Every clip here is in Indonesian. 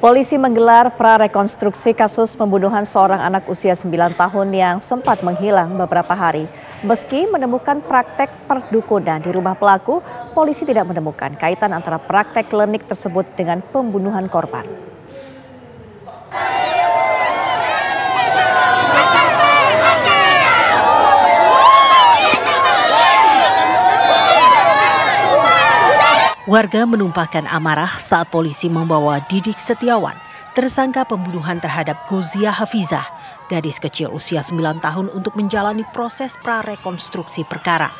Polisi menggelar prarekonstruksi kasus pembunuhan seorang anak usia 9 tahun yang sempat menghilang beberapa hari. Meski menemukan praktek perdukunan di rumah pelaku, polisi tidak menemukan kaitan antara praktek klinik tersebut dengan pembunuhan korban. Warga menumpahkan amarah saat polisi membawa Didik Setiawan, tersangka pembunuhan terhadap Gozia Hafizah, gadis kecil usia 9 tahun untuk menjalani proses prarekonstruksi perkara.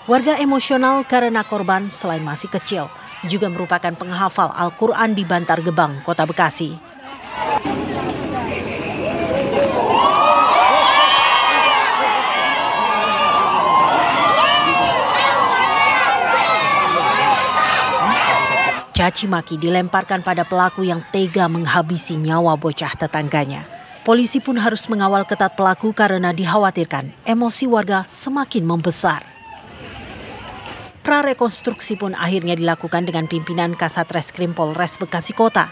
Warga emosional karena korban selain masih kecil, juga merupakan penghafal Al-Quran di Bantar Gebang, Kota Bekasi. Caci maki dilemparkan pada pelaku yang tega menghabisi nyawa bocah tetangganya. Polisi pun harus mengawal ketat pelaku karena dikhawatirkan emosi warga semakin membesar. Prarekonstruksi pun akhirnya dilakukan dengan pimpinan Kasat Reskrim Polres Bekasi Kota.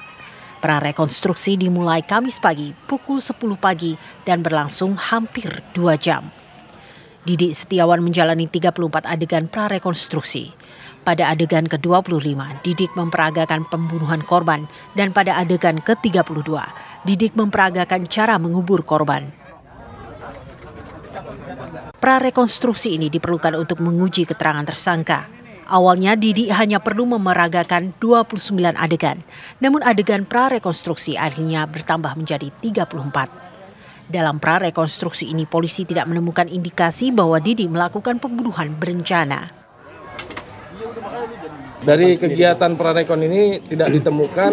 Prarekonstruksi dimulai Kamis pagi pukul 10 pagi dan berlangsung hampir 2 jam. Didik Setiawan menjalani 34 adegan prarekonstruksi. Pada adegan ke-25, Didik memperagakan pembunuhan korban dan pada adegan ke-32, Didik memperagakan cara mengubur korban. Prarekonstruksi ini diperlukan untuk menguji keterangan tersangka. Awalnya Didik hanya perlu memeragakan 29 adegan, namun adegan prarekonstruksi akhirnya bertambah menjadi 34. Dalam prarekonstruksi ini polisi tidak menemukan indikasi bahwa Didik melakukan pembunuhan berencana. Dari kegiatan prarekon ini tidak ditemukan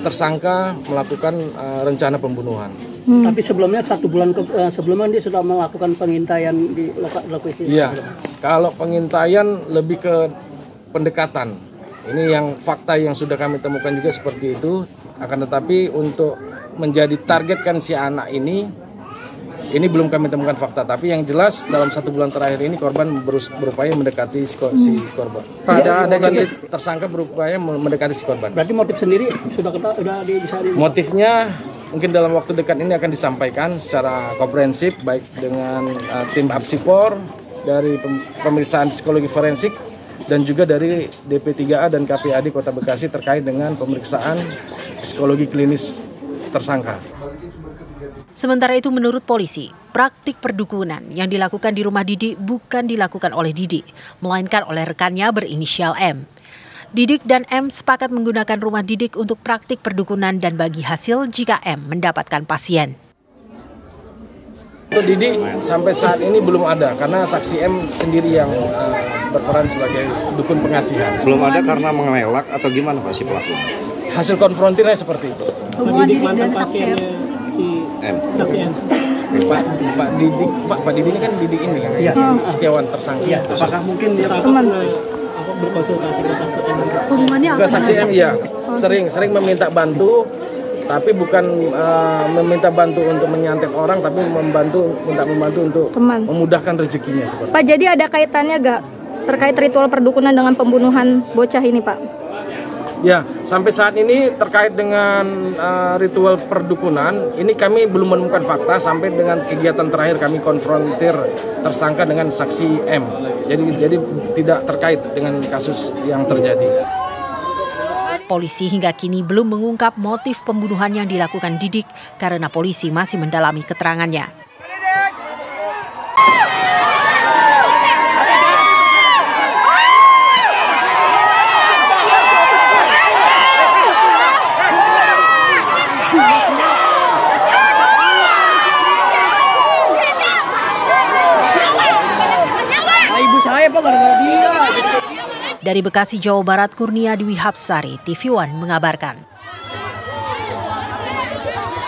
tersangka melakukan rencana pembunuhan. Tapi sebelumnya 1 bulan sebelumnya dia sudah melakukan pengintaian di lokasi. Iya, kalau pengintaian lebih ke pendekatan. Ini yang fakta yang sudah kami temukan juga seperti itu. Akan tetapi untuk menjadi targetkan si anak ini belum kami temukan fakta, tapi yang jelas dalam 1 bulan terakhir ini korban berupaya mendekati si korban. Pada adegan tersangka berupaya mendekati si korban. Berarti motif sendiri sudah bisa Motifnya mungkin dalam waktu dekat ini akan disampaikan secara komprehensif baik dengan tim Apsipor dari pemeriksaan psikologi forensik dan juga dari DP3A dan KPAD Kota Bekasi terkait dengan pemeriksaan psikologi klinis tersangka. Sementara itu menurut polisi, praktik perdukunan yang dilakukan di rumah Didik bukan dilakukan oleh Didik, melainkan oleh rekannya berinisial M. Didik dan M sepakat menggunakan rumah Didik untuk praktik perdukunan dan bagi hasil jika M mendapatkan pasien. Untuk Didik sampai saat ini belum ada karena saksi M sendiri yang berperan sebagai dukun pengasihan. Belum ada karena mengelak atau gimana Pak si pelaku? Hasil konfrontirnya seperti itu. Hubungan Didik dan saksi M. Pak Didik ini kan Didik ini kan, ya. Setiawan tersangka. Ya. Apakah mungkin dia teman berkonsultasi ke saksi M? Hubungannya ke saksi M ya, sering meminta bantu, tapi bukan meminta bantu untuk menyantet orang, tapi minta membantu untuk memudahkan rezekinya seperti. Pak, jadi ada kaitannya gak terkait ritual perdukunan dengan pembunuhan bocah ini, Pak? Ya, sampai saat ini terkait dengan ritual perdukunan, ini kami belum menemukan fakta sampai dengan kegiatan terakhir kami konfrontir tersangka dengan saksi M. Jadi tidak terkait dengan kasus yang terjadi. Polisi hingga kini belum mengungkap motif pembunuhan yang dilakukan Didik karena polisi masih mendalami keterangannya. Dari Bekasi, Jawa Barat, Kurnia Dwi Hapsari, TV One mengabarkan.